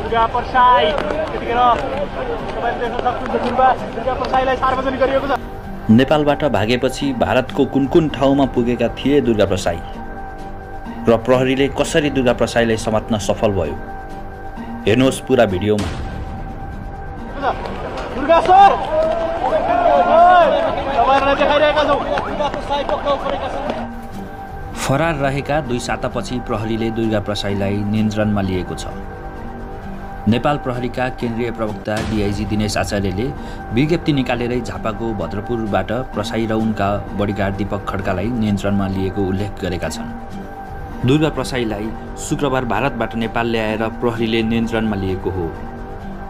दुर्गा प्रसाई यतिखेर तपाईले देख्न सक्नुहुन्छ दुर्गा प्रसाईलाई सार्वजनिक गरिएको छ। नेपालबाट भागेपछि भारतको कुन ठाउँमा पुगेका थिए दुर्गा प्रसाई र प्रहरीले कसरी दुर्गा प्रसाईलाई समात्न सफल भयो, हेर्नुहोस् पुरा भिडियोमा। दुर्गा सर तपाईहरुलाई देखाइरहेका छौं दुर्गा प्रसाई पक्राउ परेका छन्। फरार रहेका 2 सातापछि प्रहरीले दुर्गा प्रसाईलाई नियन्त्रणमा लिएको छ। नेपाल प्रहरीका केन्द्रीय प्रवक्ता डीआईजी दिनेश आचार्यले विज्ञप्ति निकालेरै झापाको भद्रपुरबाट प्रसाई र उनका बडीगार्ड दीपक खड्कालाई नियन्त्रणमा लिएको उल्लेख गरेका छन्। दुर्गा प्रसाईलाई शुक्रबार भारतबाट नेपाल ल्याएर प्रहरीले नियन्त्रणमा लिएको हो।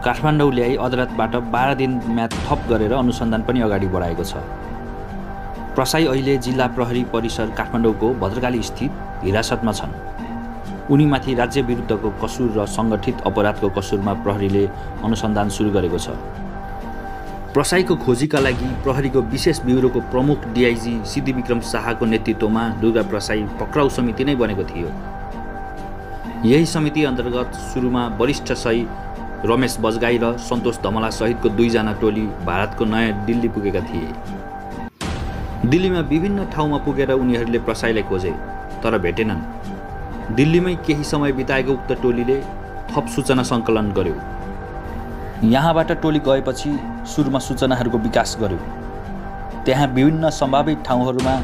काठमाडौँ ल्याई अदालतबाट 12 दिन म्याद थप गरेर अनुसन्धान पनि अगाडि बढाएको छ। प्रसाई अहिले जिल्ला प्रहरी परिसर काठमाडौँको भद्रकाली स्थित हिरासतमा छन्। उनीमाथि राज्य विरुद्धको कसुर र सङ्गठित अपराधको कसुरमा प्रहरीले अनुसन्धान सुरु गरेको छ। प्रसाईको खोजीका लागि प्रहरीको विशेष ब्युरोको प्रमुख डीआईजी सिद्धिविक्रम शाहको नेतृत्वमा दुर्गा प्रसाई पक्राउ समिति नै बनेको थियो। यही समिति अन्तर्गत सुरुमा वरिष्ठ सही रमेश बजगाई र सन्तोष धमला सहितको 2 जना टोली भारतको नयाँ दिल्ली पुगेका थिए। दिल्लीमा विभिन्न ठाउँमा पुगेर उनीहरूले प्रसाईलाई खोजे तर भेटेनन्। दिल्लीमै केही समय बिताएको उक्त टोलीले थप सूचना सङ्कलन गर्यो। यहाँबाट टोली गएपछि सुरुमा सूचनाहरूको विकास गर्यो। त्यहाँ विभिन्न सम्भावित ठाउँहरूमा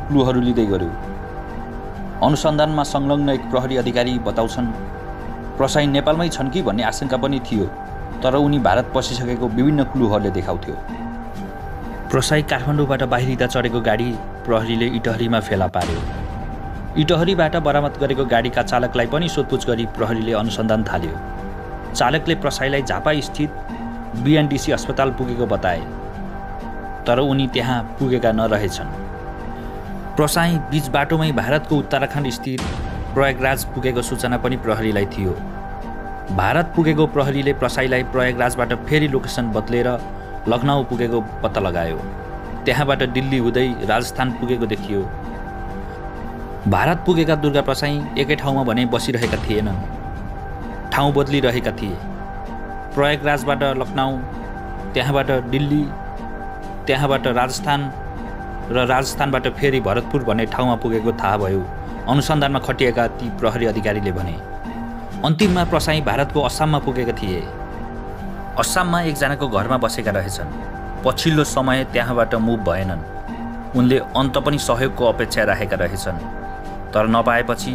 क्लुहरू लिँदै गर्यो। अनुसन्धानमा संलग्न एक प्रहरी अधिकारी बताउँछन् प्रसाई नेपालमै छन् कि भन्ने आशंका पनि थियो, तर उनी भारत पसिसकेको विभिन्न क्लुहरूले देखाउँथ्यो। प्रसाई काठमाडौँबाट बाहिरिँदा चढेको गाडी प्रहरीले इटहरीमा फेला पार्यो। इटहरीबाट बरामद गरेको गाडीका चालकलाई पनि सोधपुछ गरी प्रहरीले अनुसन्धान थाल्यो। चालकले प्रसाईलाई झापा स्थित बीएनडीसी अस्पताल पुगेको बताए, तर उनी त्यहाँ पुगेका नरहेछन्। प्रसाई बीच बाटोमै भारतको उत्तराखण्ड स्थित प्रयागराज पुगेको सूचना पनि प्रहरीलाई थियो। भारत पुगेको प्रहरीले प्रसाईलाई प्रयागराजबाट फेरि लोकेसन बदलेर लखनऊ पुगेको पत्ता लगायो। त्यहाँबाट दिल्ली हुँदै राजस्थान पुगेको देखियो। भारत पुगेका दुर्गा प्रसाई एकै ठाउँमा भने बसिरहेका थिएनन्, ठाउँ बदलिरहेका थिए। प्रयागराजबाट लखनऊ, त्यहाँबाट दिल्ली, त्यहाँबाट राजस्थान र राजस्थानबाट फेरि भरतपुर भन्ने ठाउँमा पुगेको थाहा भयो। अनुसन्धानमा खटिएका ती प्रहरी अधिकारीले भने अन्तिममा प्रसाई भारतको असममा पुगेका थिए। असममा एकजनाको घरमा बसेका रहेछन्। पछिल्लो समय त्यहाँबाट मुभ भएनन्। उनले अन्त पनि सहयोगको अपेक्षा राखेका रहेछन्, तर नपाएपछि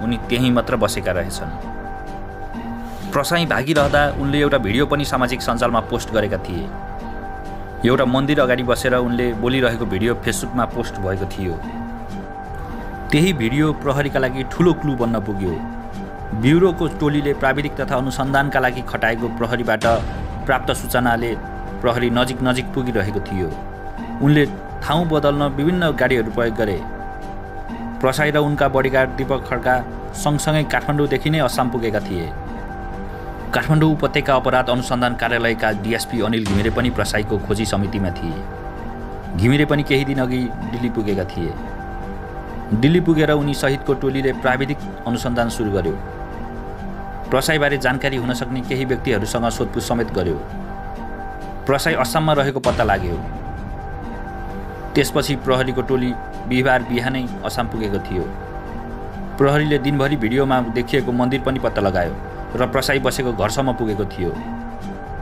उनी त्यहीँ मात्र बसेका रहेछन्। प्रसाई भागिरहँदा उनले एउटा भिडियो पनि सामाजिक सञ्जालमा पोस्ट गरेका थिए। एउटा मन्दिर अगाडि बसेर उनले बोलिरहेको भिडियो फेसबुकमा पोस्ट भएको थियो। त्यही भिडियो प्रहरीका लागि ठुलो क्लु बन्न पुग्यो। ब्युरोको टोलीले प्राविधिक तथा अनुसन्धानका लागि खटाएको प्रहरीबाट प्राप्त सूचनाले प्रहरी नजिक पुगिरहेको थियो। उनले ठाउँ बदल्न विभिन्न गाडीहरू प्रयोग गरे। प्रसाई र उनका बडीगार्ड दीपक खड्का सँगसँगै काठमाडौँदेखि नै असम पुगेका थिए। काठमाडौँ उपत्यका अपराध अनुसन्धान कार्यालयका डीएसपी अनिल घिमिरे पनि प्रसाईको खोजी समितिमा थिए। घिमिरे पनि केही दिन अघि दिल्ली पुगेका थिए। दिल्ली पुगेर उनी सहितको टोलीले प्राविधिक अनुसन्धान सुरु गर्यो। प्रसाईबारे जानकारी हुन सक्ने केही व्यक्तिहरूसँग सोधपुछ समेत गर्यो। प्रसाई असममा रहेको पत्ता लाग्यो। त्यसपछि प्रहरीको टोली बिहिबार बिहानै असम पुगेको थियो। प्रहरीले दिनभरि भिडियोमा देखिएको मन्दिर पनि पत्ता लगायो र प्रसाई बसेको घरसम्म पुगेको थियो।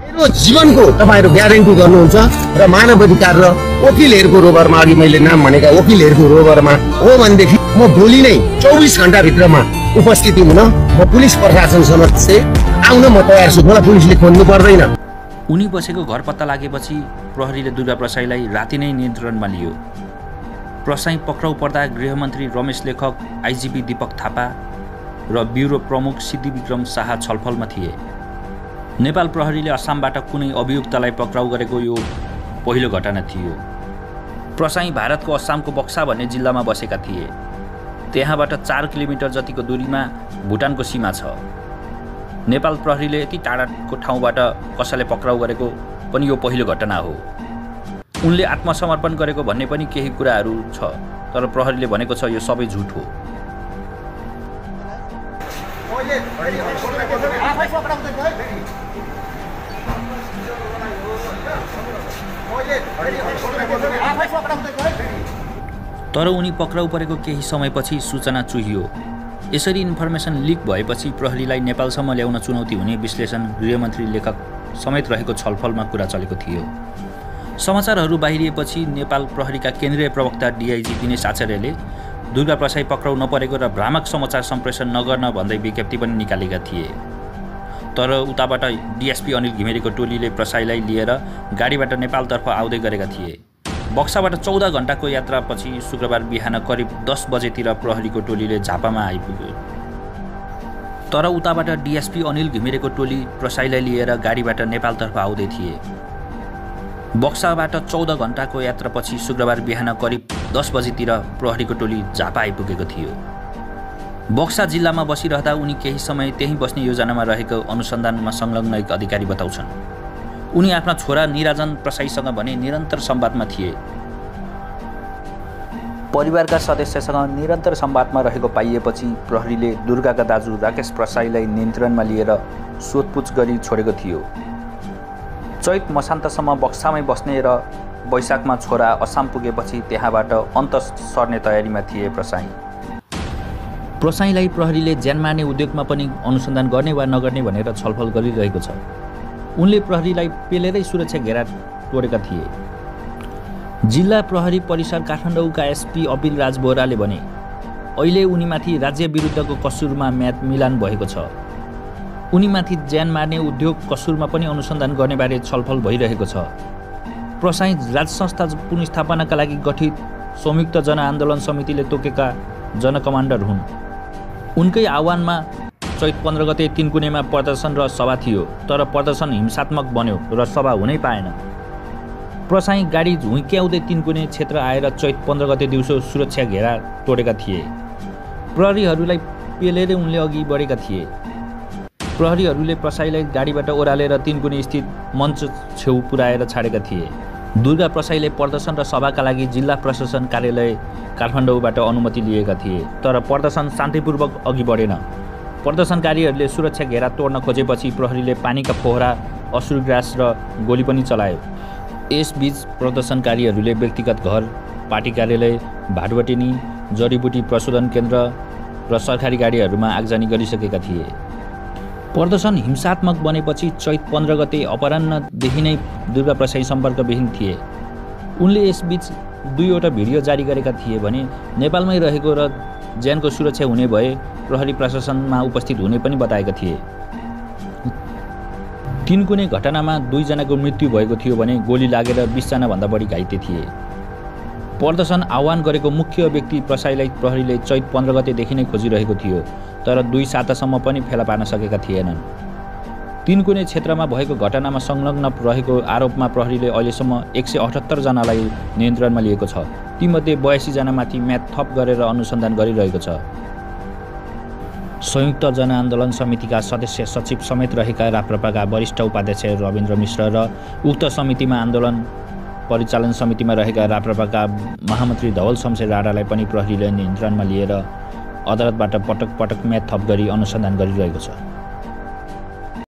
मेरो जीवनको तपाईहरु ग्यारेन्टी गर्नुहुन्छ र मानव अधिकार र वकिलहरुको रोबरमा अघि मैले नाम भनेका वकिलहरुको रोबरमा हो भनेदेखि म भोलि नै 24 घण्टा भित्रमा उपस्थिति हुन म पुलिस प्रशासनसँग चाहिँ आउन म तयार छु। मलाई पुलिसले खोज्नु पर्दैन। उनी बसेको घर पत्ता लागेपछि प्रहरीले दुर्गा प्रसाईलाई राति नै नियन्त्रणमा लियो। प्रसाई पक्राउ पर्दा गृहमन्त्री रमेश लेखक, आइजिपी दीपक थापा र ब्युरो प्रमुख सिद्धिविक्रम शाह छलफलमा थिए। नेपाल प्रहरीले असमबाट कुनै अभियुक्तलाई पक्राउ गरेको यो पहिलो घटना थियो। प्रसाई भारतको असमको बक्सा भन्ने जिल्लामा बसेका थिए। त्यहाँबाट 4 किलोमिटर जतिको दूरीमा भुटानको सीमा छ। नेपाल प्रहरीले यति टाढाको ठाउँबाट कसैले पक्राउ गरेको पनि यो पहिलो घटना हो। उनले आत्मसमर्पण गरेको भन्ने पनि केही कुराहरू छ, तर प्रहरीले भनेको छ यो सबै झुट हो। तर उनी पक्राउ परेको केही समयपछि सूचना चुहियो। यसरी इन्फर्मेसन लिक भएपछि प्रहरीलाई नेपालसम्म ल्याउन चुनौती हुने विश्लेषण गृहमन्त्री लेखक समेत रहेको छलफलमा कुरा चलेको थियो। समाचारहरू बाहिरिएपछि नेपाल प्रहरीका केन्द्रीय प्रवक्ता डिआइजी दिनेश आचार्यले दुर्गा प्रसाई पक्राउ नपरेको र भ्रामक समाचार सम्प्रेषण नगर्न भन्दै विज्ञप्ति पनि निकालेका थिए। तर उताबाट डिएसपी अनिल घिमिरेको टोलीले प्रसाईलाई लिएर गाडीबाट नेपालतर्फ आउँदै गरेका थिए। बक्साबाट 14 घण्टाको यात्रापछि शुक्रबार बिहान करिब 10 बजेतिर प्रहरीको टोलीले झापामा आइपुग्यो। तर उताबाट डिएसपी अनिल घिमिरेको टोली प्रसाईलाई लिएर गाडीबाट नेपालतर्फ आउँदै थिए। बक्साबाट 14 घण्टाको यात्रापछि शुक्रबार बिहान करिब 10 बजेतिर प्रहरीको टोली झापा आइपुगेको थियो। बक्सा जिल्लामा बसिरहँदा उनी केही समय त्यहीँ बस्ने योजनामा रहेको अनुसन्धानमा संलग्न एक अधिकारी बताउँछन्। उनी आफ्ना छोरा निराजन प्रसाईसँग भने निरन्तर संवादमा थिए। परिवारका सदस्यसँग निरन्तर संवादमा रहेको पाइएपछि प्रहरीले दुर्गाका दाजु राकेश प्रसाईलाई नियन्त्रणमा लिएर सोधपुछ गरी छोडेको थियो। चैत मसान्तसम्म बक्सामै बस्ने र वैशाखमा छोरा असाम पुगेपछि त्यहाँबाट अन्त सर्ने तयारीमा थिए प्रसाई। प्रसाईलाई प्रहरीले ज्यान मार्ने उद्योगमा पनि अनुसन्धान गर्ने वा नगर्ने भनेर छलफल गरिरहेको छ। उनले प्रहरीलाई पेलेरै सुरक्षा घेरा तोडेका थिए। जिल्ला प्रहरी परिसर काठमाडौँका एसपी अबिल राज बोहराले भने अहिले उनीमाथि राज्य विरुद्धको कसुरमा म्याद मिलान भएको छ। उनीमाथि ज्यान मार्ने उद्योग कसुरमा पनि अनुसन्धान गर्नेबारे छलफल भइरहेको छ। प्रसाई राज संस्था पुनर्स्थापनाका लागि गठित संयुक्त जनआन्दोलन समितिले तोकेका जनकमान्डर हुन्। उनकै आह्वानमा चैत 15 गते तिनकुनेमा प्रदर्शन र सभा थियो, तर प्रदर्शन हिंसात्मक बन्यो र सभा हुनै पाएन। प्रसाई गाडी झुइक्याउँदै तिनकुने क्षेत्र आएर चैत 15 गते दिउँसो सुरक्षा घेरा तोडेका थिए। प्रहरीहरूलाई पेलेरै उनले अघि बढेका थिए। प्रहरीहरूले प्रसाईलाई गाडीबाट ओह्रालेर तिनकुने स्थित मञ्च छेउ पुर्याएर छाडेका थिए। दुर्गा प्रसाईले प्रदर्शन र सभाका लागि जिल्ला प्रशासन कार्यालय काठमाडौँबाट अनुमति लिएका थिए, तर प्रदर्शन शान्तिपूर्वक अघि बढेन। प्रदर्शनकारीहरूले सुरक्षा घेरा तोड्न खोजेपछि प्रहरीले पानीका फोहरा, अश्रु ग्यास र गोली पनि चलायो। यसबीच प्रदर्शनकारीहरूले व्यक्तिगत घर, पार्टी कार्यालय, भाटबटिनी, जडीबुटी प्रशोधन केन्द्र र सरकारी गाडीहरूमा आगजनी गरिसकेका थिए। प्रदर्शन हिंसात्मक बनेपछि चैत 15 गते अपराह्नदेखि नै दुर्गा प्रसाई सम्पर्कविहीन थिए। उनले यसबीच 2वटा भिडियो जारी गरेका थिए भने नेपालमै रहेको र ज्यानको सुरक्षा हुने भए प्रहरी प्रशासनमा उपस्थित हुने पनि बताएका थिए। तिनकुने घटनामा 2 जनाको मृत्यु भएको थियो भने गोली लागेर 20 जनाभन्दा बढी घाइते थिए। प्रदर्शन आह्वान गरेको मुख्य व्यक्ति प्रसाईलाई प्रहरीले चैत 15 गतेदेखि नै खोजिरहेको थियो, तर 2 सातासम्म पनि फेला पार्न सकेका थिएनन्। तिनकुने क्षेत्रमा भएको घटनामा संलग्न रहेको आरोपमा प्रहरीले अहिलेसम्म 178 जनालाई नियन्त्रणमा लिएको छ। तीमध्ये 82 जनामाथि म्याद थप गरेर अनुसन्धान गरिरहेको छ। संयुक्त जनआन्दोलन समितिका सदस्य सचिव समेत रहेका राप्रपाका वरिष्ठ उपाध्यक्ष रविन्द्र मिश्र र उक्त समितिमा आन्दोलन परिचालन समितिमा रहेका राप्रपाका महामन्त्री धवल शमशेर राणालाई पनि प्रहरीले नियन्त्रणमा लिएर अदालतबाट पटक पटक म्याद थप गरी अनुसन्धान गरिरहेको छ।